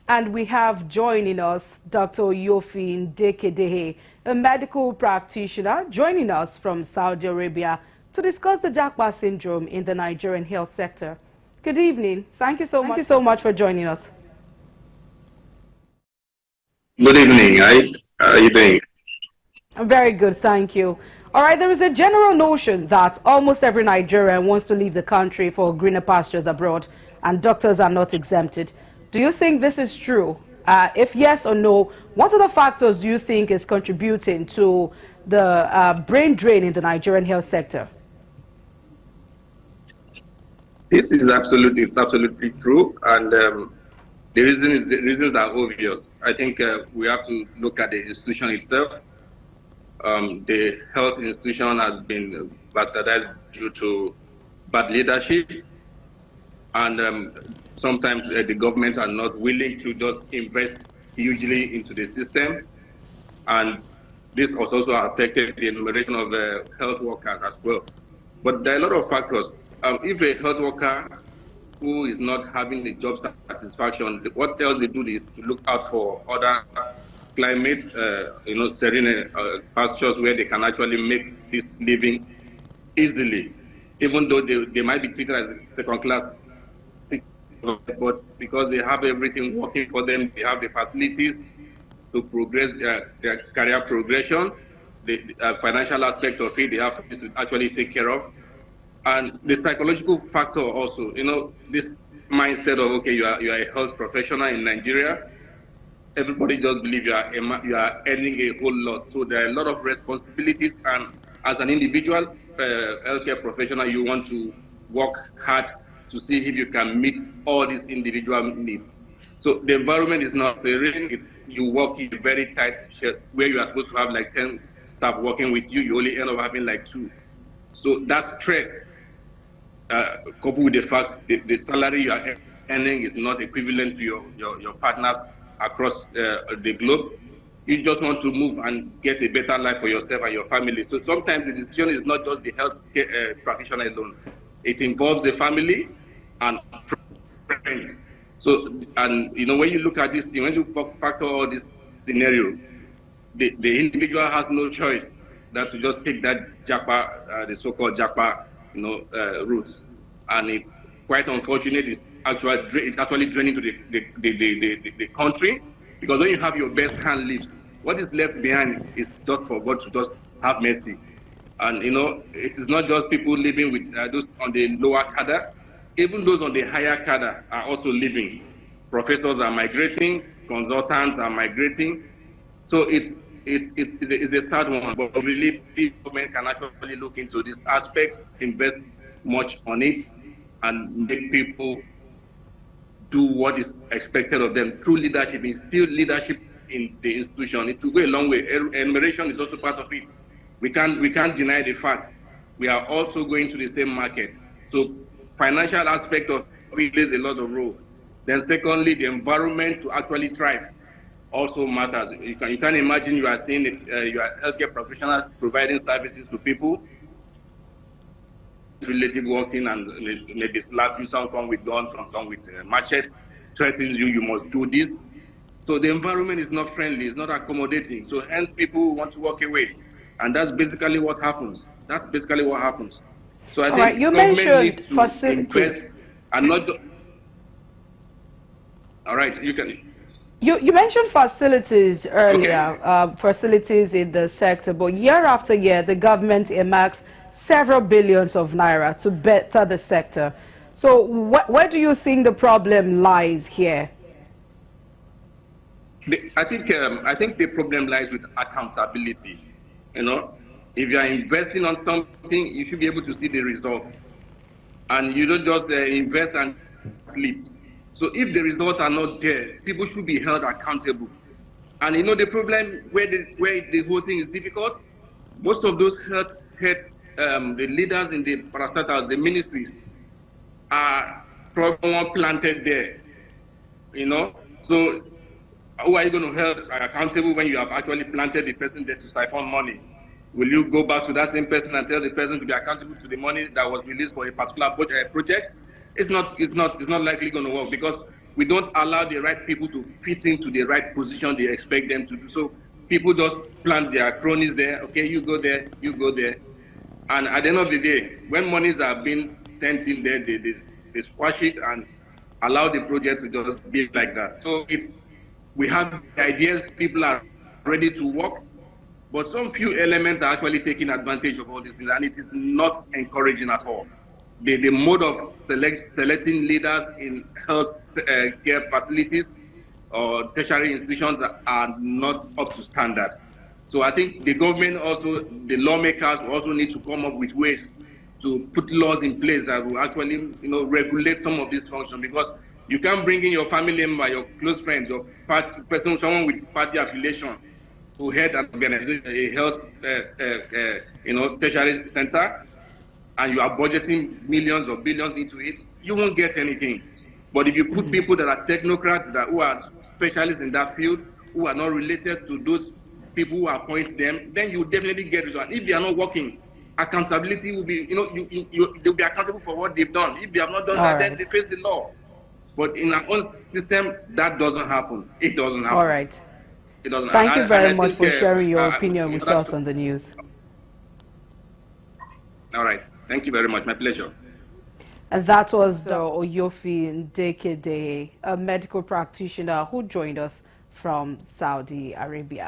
And we have joining us Dr. Oyoffi Ndegkhedehe, a medical practitioner, joining us from Saudi Arabia to discuss the Japa syndrome in the Nigerian health sector. Good evening. Thank you so much for joining us. Good evening. How are you doing? I'm very good, thank you. All right, there is a general notion that almost every Nigerian wants to leave the country for greener pastures abroad, and doctors are not exempted. Do you think this is true? If yes or no, what are the factors do you think is contributing to the brain drain in the Nigerian health sector? This is absolutely true, and the reasons are obvious. I think we have to look at the institution itself. The health institution has been bastardized due to bad leadership, and sometimes the government are not willing to just invest hugely into the system, and this has also affected the enumeration of health workers as well. But there are a lot of factors. If a health worker who is not having the job satisfaction, what else they do is to look out for other climate, serene pastures where they can actually make this living easily, even though they might be treated as second class, but because they have everything working for them, they have the facilities to progress their career progression, the financial aspect of it, they have to actually take care of. And the psychological factor also, this mindset of, okay, you are a health professional in Nigeria, everybody just believe you are earning a whole lot. So there are a lot of responsibilities, and as an individual healthcare professional, you want to work hard to see if you can meet all these individual needs. So the environment is not serene. You work in a very tight shirt where you are supposed to have like 10 staff working with you. You only end up having like 2. So that stress, coupled with the fact that the salary you are earning is not equivalent to your partners across the globe, you just want to move and get a better life for yourself and your family. So sometimes the decision is not just the health practitioner alone. It involves the family and friends. So, and when you look at this thing, when you factor all this scenario, the individual has no choice than to just take that Japa, the so-called Japa, route. And it's quite unfortunate. It's actually draining to the country, because when you have your best hand leaves, what is left behind is just for God to just have mercy. And it is not just people living with those on the lower cadre. Even those on the higher cadre are also living. Professors are migrating, consultants are migrating. So it's a sad one, but we believe the government can actually look into this aspect, invest much on it, and make people do what is expected of them through leadership, instill leadership in the institution. It will go a long way. Enumeration is also part of it. We can't deny the fact we are also going to the same market. So financial aspect of it plays a lot of role. Then secondly, the environment to actually thrive also matters. You can imagine you are seeing it, you are healthcare professionals providing services to people. Relative walking and maybe slap you, some come with guns, some come with machetes, threatens you, you must do this. So the environment is not friendly, it's not accommodating. So hence people want to walk away. And that's basically what happens. So I think you government needs to facilities. invest and not. All right, you can. You mentioned facilities earlier, Okay. Facilities in the sector, but year after year, the government earmarks several billions of naira to better the sector. So where do you think the problem lies here? I think the problem lies with accountability. If you are investing on something, you should be able to see the result, and you don't just invest and sleep. So if the results are not there, people should be held accountable. And the problem where the whole thing is difficult, most of those the leaders in the parastatals, the ministries, are probably planted there. So who are you going to hold accountable when you have actually planted the person there to siphon money? Will you go back to that same person and tell the person to be accountable to the money that was released for a particular project? It's not likely going to work, because we don't allow the right people to fit into the right position they expect them to do. So people just plant their cronies there. Okay, you go there, you go there. And at the end of the day, when monies are being sent in there, they squash it and allow the project to just be like that. So we have ideas, people are ready to work, but some few elements are actually taking advantage of all these things, and it is not encouraging at all. The mode of selecting leaders in health care facilities or tertiary institutions that are not up to standard. So I think the government also, the lawmakers also need to come up with ways to put laws in place that will actually, regulate some of these functions, because you can't bring in your family member, your close friends, your person, someone with party affiliation to head an organization, a health, tertiary center, and you are budgeting millions or billions into it, you won't get anything. But if you put people that are technocrats, who are specialists in that field, who are not related to those people who appoint them, then you definitely get it. And if they are not working, accountability will be, they'll be accountable for what they've done. If they have not done All that, then right. they face the law. But in our own system, that doesn't happen. It doesn't All happen. right. It doesn't. Thank you And very I much think, for sharing your opinion in with order us on the news. all right. Thank you very much. My pleasure. And that was Dr. Oyoffi Ndegkhedehe, a medical practitioner who joined us from Saudi Arabia.